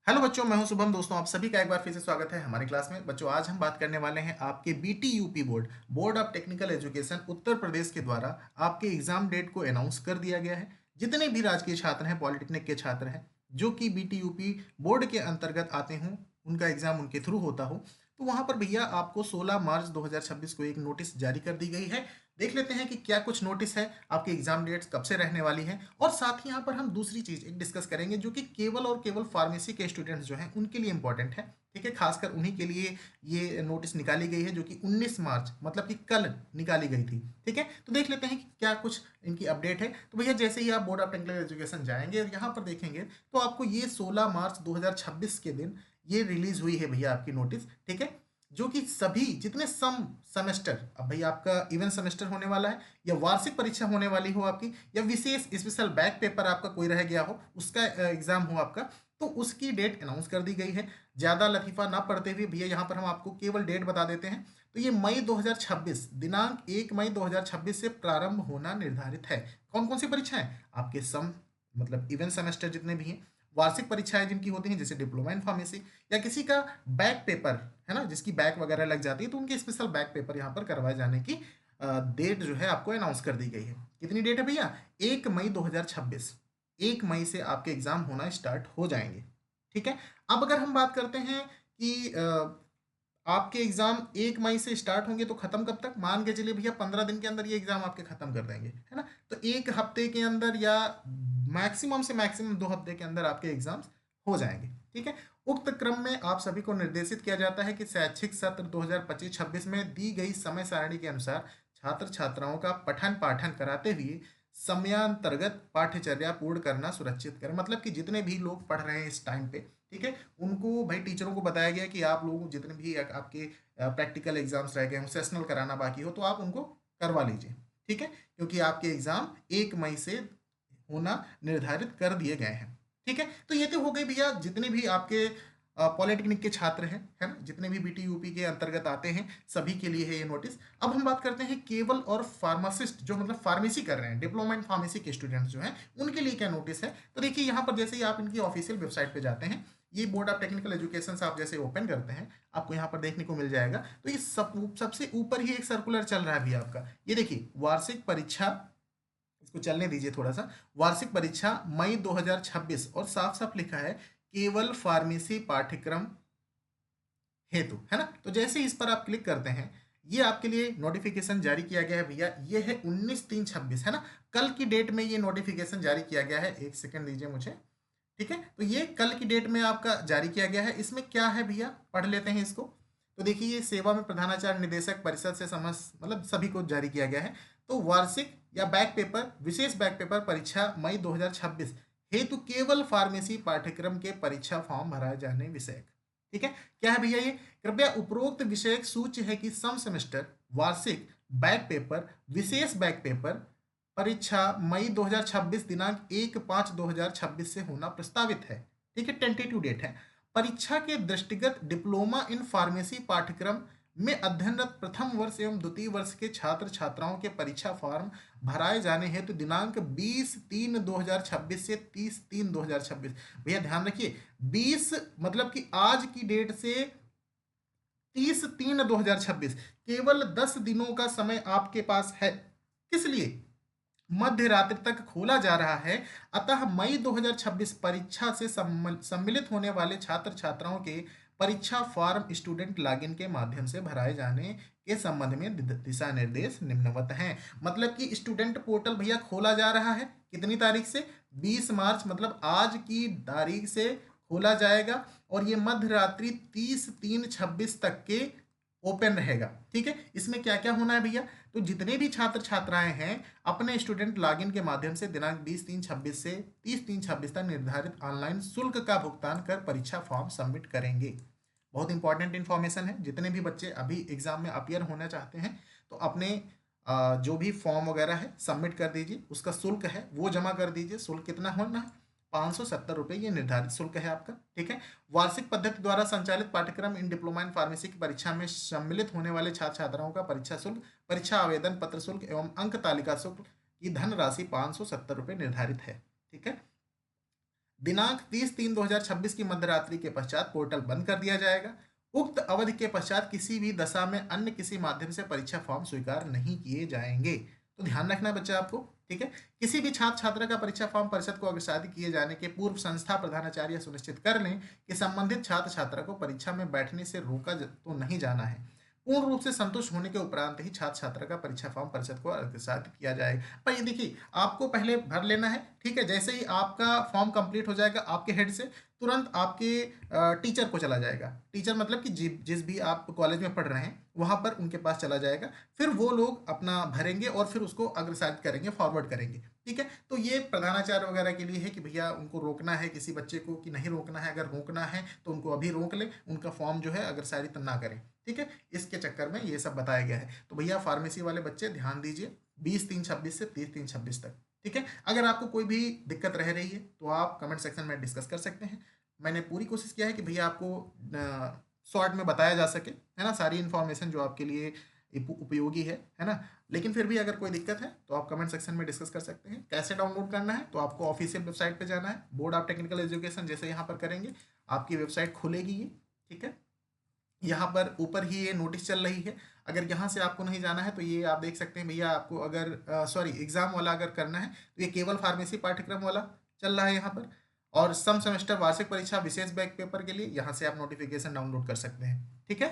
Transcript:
Hello बच्चों, मैं हूं शुभम। दोस्तों, आप सभी का एक बार फिर से स्वागत है हमारी क्लास में। बच्चों, आज हम बात करने वाले हैं आपके BTUP board board of technical education Uttar Pradesh के द्वारा आपके एग्जाम डेट को अनाउंस कर दिया गया है। जितने भी राजकीय छात्र हैं, पॉलिटेक्निक के छात्र हैं, जो कि बीटीयूपी बोर्ड के अंतर्गत आते हों, उनका एग्जाम उनके थ्रू होता हो, तो वहां पर भैया आपको 16 मार्च 2026 को एक नोटिस जारी कर दी गई है। देख लेते हैं कि क्या कुछ नोटिस है, आपकी एग्जाम डेट्स कब से रहने वाली है, और साथ ही यहाँ पर हम दूसरी चीज एक डिस्कस करेंगे जो कि केवल और केवल फार्मेसी के स्टूडेंट्स जो हैं उनके लिए इंपॉर्टेंट है। ठीक है, खासकर उन्हीं के लिए ये नोटिस निकाली गई है जो कि 19 मार्च मतलब कि कल निकाली गई थी। ठीक है, तो देख लेते हैं कि क्या कुछ इनकी अपडेट है। तो भैया जैसे ही आप बोर्ड ऑफ टेक्निकल एजुकेशन जाएंगे और यहाँ पर देखेंगे तो आपको ये 16 मार्च 2026 के दिन ये रिलीज हुई है भैया आपकी नोटिस। ठीक है, जो कि सभी जितने सेमेस्टर, अब भाई आपका इवेंट सेमेस्टर होने वाला है या वार्षिक परीक्षा होने वाली हो आपकी, या विशेष स्पेशल बैक पेपर आपका कोई रह गया हो, उसका एग्जाम हो आपका, तो उसकी डेट अनाउंस कर दी गई है। ज़्यादा लतीफ़ा ना पढ़ते हुए भैया यहाँ पर हम आपको केवल डेट बता देते हैं। तो ये मई 2026 दिनांक 1 मई 2026 से प्रारंभ होना निर्धारित है। कौन कौन सी परीक्षाएं? आपके सम मतलब इवेंट सेमेस्टर जितने भी हैं, वार्षिक परीक्षाएं जिनकी होती हैं जैसे डिप्लोमा इन फार्मेसी, या किसी का बैक पेपर है ना, जिसकी बैक वगैरह लग जाती है, तो उनके स्पेशल बैक पेपर यहाँ पर करवाए जाने की डेट जो है आपको अनाउंस कर दी गई है। कितनी डेट है भैया? 1 मई 2026। 1 मई से आपके एग्जाम होना स्टार्ट हो जाएंगे। ठीक है, अब अगर हम बात करते हैं कि आपके एग्जाम 1 मई से स्टार्ट होंगे तो खत्म कब तक? मान के चलिए भैया 15 दिन के अंदर ये एग्जाम आपके खत्म कर देंगे, है ना। तो एक हफ्ते के अंदर या मैक्सिमम से मैक्सिमम 2 हफ्ते के अंदर आपके एग्जाम्स हो जाएंगे। ठीक है, उक्त क्रम में आप सभी को निर्देशित किया जाता है कि शैक्षिक सत्र 2025-26 में दी गई समय सारणी के अनुसार छात्र छात्राओं का पठन पाठन कराते हुए समयांतर्गत पाठ्यचर्या पूर्ण करना सुरक्षित करें। मतलब कि जितने भी लोग पढ़ रहे हैं इस टाइम पे, ठीक है, उनको भाई टीचरों को बताया गया कि आप लोग जितने भी आपके प्रैक्टिकल एग्जाम्स रह गए हों, सेशनल कराना बाकी हो, तो आप उनको करवा लीजिए। ठीक है, क्योंकि आपके एग्जाम 1 मई से होना निर्धारित कर दिए गए हैं। ठीक है, तो ये तो हो गई भैया जितने भी आपके पॉलिटेक्निक के छात्र हैं, है ना, जितने भी बीटीयूपी के अंतर्गत आते हैं, सभी के लिए है ये नोटिस। अब हम बात करते हैं केवल और फार्मासिस्ट जो मतलब फार्मेसी कर रहे हैं, डिप्लोमा इन फार्मेसी के स्टूडेंट्स जो हैं, उनके लिए क्या नोटिस है। तो देखिए यहाँ पर जैसे ही आप इनकी ऑफिशियल वेबसाइट पे जाते हैं, ये बोर्ड ऑफ टेक्निकल एजुकेशन से आप जैसे ओपन करते हैं, आपको यहाँ पर देखने को मिल जाएगा। तो ये सबसे ऊपर ही एक सर्कुलर चल रहा है भी आपका, ये देखिए वार्षिक परीक्षा, इसको चलने दीजिए थोड़ा सा। वार्षिक परीक्षा मई 2026, और साफ साफ लिखा है केवल फार्मेसी पाठ्यक्रम हेतु, है ना। तो जैसे इस पर आप क्लिक करते हैं, ये आपके लिए नोटिफिकेशन जारी किया गया है भैया। ये है 19/3/26, है ना, कल की डेट में ये नोटिफिकेशन जारी किया गया है। एक सेकंड दीजिए मुझे। ठीक है, तो ये कल की डेट में आपका जारी किया गया है। इसमें क्या है भैया, पढ़ लेते हैं इसको। तो देखिए, ये सेवा में प्रधानाचार्य निदेशक परिषद से समझ मतलब सभी को जारी किया गया है। तो वार्षिक या बैक पेपर, विशेष बैक पेपर परीक्षा मई 2026 हेतु केवल फार्मेसी पाठ्यक्रम के परीक्षा फॉर्म भराए जाने विषय। ठीक है, क्या है भैया ये? कृपया उपरोक्त विषय सूची है कि सम सेमेस्टर वार्षिक बैक पेपर विशेष बैक पेपर परीक्षा मई 2026 दिनांक 1/5/2026 से होना प्रस्तावित है। ठीक है, टेंटेटिव डेट है। परीक्षा के दृष्टिगत डिप्लोमा इन फार्मेसी पाठ्यक्रम में अध्ययनरत प्रथम वर्ष एवं द्वितीय वर्ष के छात्र छात्राओं के परीक्षा फॉर्म भराए जाने हेतु दिनांक 20/3/2026 से 30/3/2026। भैया ध्यान रखिए, 20 मतलब कि आज की डेट से 30/3/2026, केवल 10 दिनों का समय आपके पास है। किस लिए? मध्य रात्रि तक खोला जा रहा है। अतः मई 2026 परीक्षा से सम्मिलित होने वाले छात्र छात्राओं के परीक्षा फॉर्म स्टूडेंट लॉगिन के माध्यम से भराए जाने के संबंध में दिशा निर्देश निम्नवत हैं। मतलब कि स्टूडेंट पोर्टल भैया खोला जा रहा है कितनी तारीख से? 20 मार्च मतलब आज की तारीख से खोला जाएगा, और ये मध्य रात्रि 30/3/26 तक के ओपन रहेगा। ठीक है, इसमें क्या क्या होना है भैया? तो जितने भी छात्र छात्राएं हैं अपने स्टूडेंट लॉगिन के माध्यम से दिनांक 20/3/26 से 30/3/26 तक निर्धारित ऑनलाइन शुल्क का भुगतान कर परीक्षा फॉर्म सबमिट करेंगे। बहुत इंपॉर्टेंट इन्फॉर्मेशन है। जितने भी बच्चे अभी एग्जाम में अपियर होना चाहते हैं, तो अपने जो भी फॉर्म वगैरह है सबमिट कर दीजिए। उसका शुल्क है वो जमा कर दीजिए। शुल्क कितना होना है? 570 रुपये, ये निर्धारित शुल्क है आपका। ठीक है, वार्षिक पद्धति द्वारा संचालित पाठ्यक्रम इन डिप्लोमा इन फार्मेसी की परीक्षा में सम्मिलित होने वाले छात्र छात्राओं का परीक्षा शुल्क, परीक्षा आवेदन पत्र शुल्क एवं अंक तालिका शुल्क की धनराशि 570 रुपये निर्धारित है। ठीक है, दिनांक 30/3/2026 की मध्यरात्रि के पश्चात पोर्टल बंद कर दिया जाएगा। उक्त अवधि के पश्चात किसी भी दशा में अन्य किसी माध्यम से परीक्षा फॉर्म स्वीकार नहीं किए जाएंगे। तो ध्यान रखना है बच्चा आपको, ठीक है। किसी भी छात्र छात्रा का परीक्षा फॉर्म परिषद को अग्रसारित किए जाने के पूर्व संस्था प्रधानाचार्य सुनिश्चित कर लें कि संबंधित छात्र छात्रा को परीक्षा में बैठने से तो नहीं जाना है। पूर्ण रूप से संतुष्ट होने के उपरांत ही छात्र छात्रा का परीक्षा फॉर्म परिषद को अग्रसारित किया जाएगा। पर ये देखिए, आपको पहले भर लेना है, ठीक है। जैसे ही आपका फॉर्म कंप्लीट हो जाएगा आपके हेड से, तुरंत आपके टीचर को चला जाएगा। टीचर मतलब कि जिस भी आप कॉलेज में पढ़ रहे हैं वहाँ पर उनके पास चला जाएगा। फिर वो लोग अपना भरेंगे और फिर उसको अग्रसारित करेंगे, फॉरवर्ड करेंगे, ठीक है। तो ये प्रधानाचार्य वगैरह के लिए है कि भैया उनको रोकना है किसी बच्चे को कि नहीं रोकना है। अगर रोकना है तो उनको अभी रोक ले, उनका फॉर्म जो है अग्रसारित ना करें, ठीक है। इसके चक्कर में ये सब बताया गया है। तो भैया फार्मेसी वाले बच्चे ध्यान दीजिए, 20/3/26 से 30/3/26 तक, ठीक है। अगर आपको कोई भी दिक्कत रह रही है तो आप कमेंट सेक्शन में डिस्कस कर सकते हैं। मैंने पूरी कोशिश किया है कि भैया आपको शॉर्ट में बताया जा सके, है ना, सारी इन्फॉर्मेशन जो आपके लिए उपयोगी है ना। लेकिन फिर भी अगर कोई दिक्कत है तो आप कमेंट सेक्शन में डिस्कस कर सकते हैं। कैसे डाउनलोड करना है, तो आपको ऑफिशियल वेबसाइट पे जाना है, बोर्ड ऑफ टेक्निकल एजुकेशन। जैसे यहाँ पर करेंगे आपकी वेबसाइट खुलेगी ये, ठीक है। यहाँ पर ऊपर ही ये नोटिस चल रही है। अगर यहाँ से आपको नहीं जाना है तो ये आप देख सकते हैं भैया, आपको अगर सॉरी एग्जाम वाला अगर करना है तो ये केवल फार्मेसी पाठ्यक्रम वाला चल रहा है यहाँ पर। और सम सेमेस्टर वार्षिक परीक्षा विशेष बैक पेपर के लिए यहाँ से आप नोटिफिकेशन डाउनलोड कर सकते हैं, ठीक है।